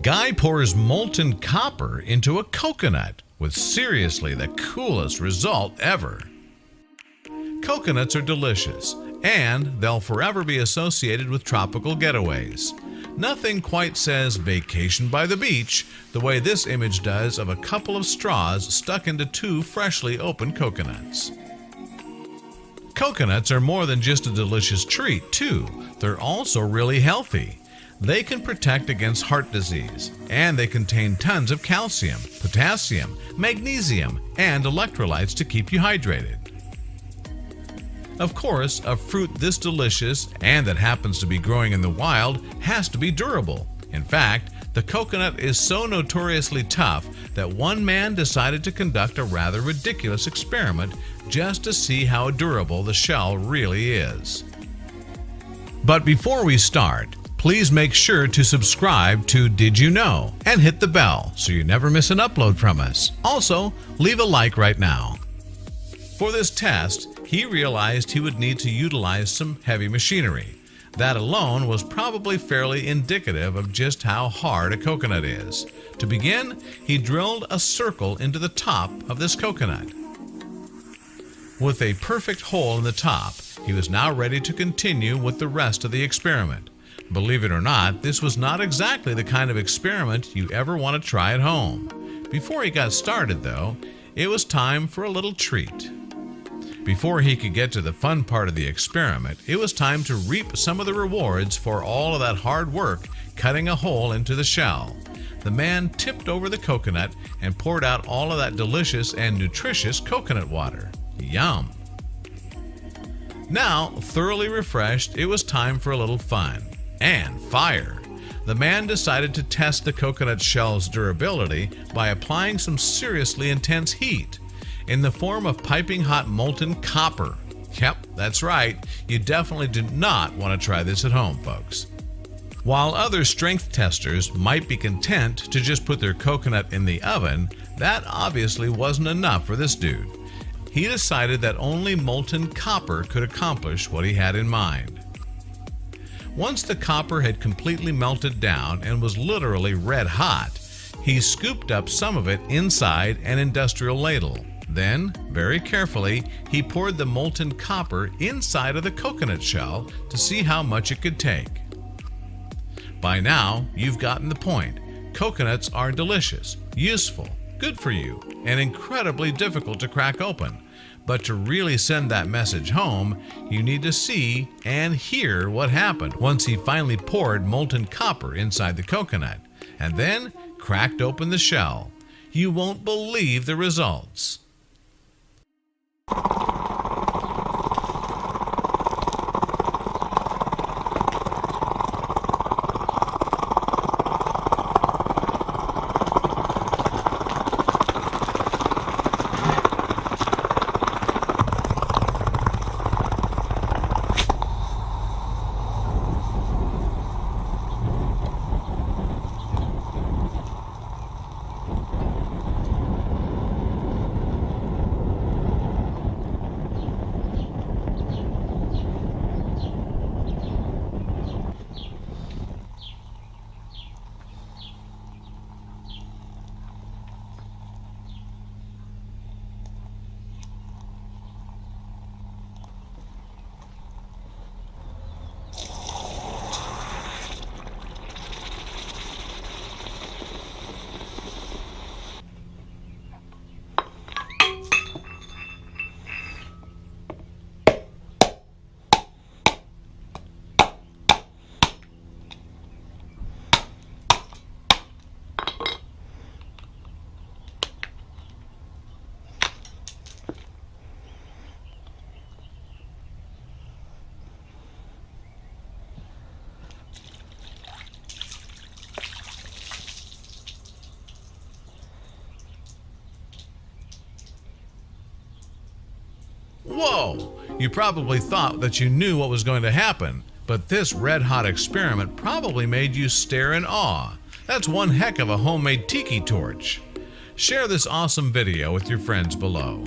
Guy pours molten copper into a coconut with seriously the coolest result ever. Coconuts are delicious, and they'll forever be associated with tropical getaways. Nothing quite says vacation by the beach the way this image does of a couple of straws stuck into two freshly opened coconuts. Coconuts are more than just a delicious treat, too. They're also really healthy. They can protect against heart disease, and they contain tons of calcium, potassium, magnesium, and electrolytes to keep you hydrated. Of course, a fruit this delicious and that happens to be growing in the wild has to be durable. In fact, the coconut is so notoriously tough that one man decided to conduct a rather ridiculous experiment just to see how durable the shell really is. But before we start, please make sure to subscribe to Did You Know and hit the bell so you never miss an upload from us. Also, leave a like right now. For this test, he realized he would need to utilize some heavy machinery. That alone was probably fairly indicative of just how hard a coconut is. To begin, he drilled a circle into the top of this coconut. With a perfect hole in the top, he was now ready to continue with the rest of the experiment. Believe it or not, this was not exactly the kind of experiment you ever want to try at home. Before he got started, though, it was time for a little treat. Before he could get to the fun part of the experiment, it was time to reap some of the rewards for all of that hard work cutting a hole into the shell. The man tipped over the coconut and poured out all of that delicious and nutritious coconut water. Yum! Now, thoroughly refreshed, it was time for a little fun. And fire! The man decided to test the coconut shell's durability by applying some seriously intense heat in the form of piping hot molten copper. Yep, that's right. You definitely do not want to try this at home, folks. While other strength testers might be content to just put their coconut in the oven, that obviously wasn't enough for this dude. He decided that only molten copper could accomplish what he had in mind. Once the copper had completely melted down and was literally red hot, he scooped up some of it inside an industrial ladle. Then, very carefully, he poured the molten copper inside of the coconut shell to see how much it could take. By now, you've gotten the point. Coconuts are delicious, useful, good for you, and incredibly difficult to crack open. But to really send that message home, you need to see and hear what happened once he finally poured molten copper inside the coconut and then cracked open the shell. You won't believe the results. Whoa! You probably thought that you knew what was going to happen, but this red-hot experiment probably made you stare in awe. That's one heck of a homemade tiki torch. Share this awesome video with your friends below.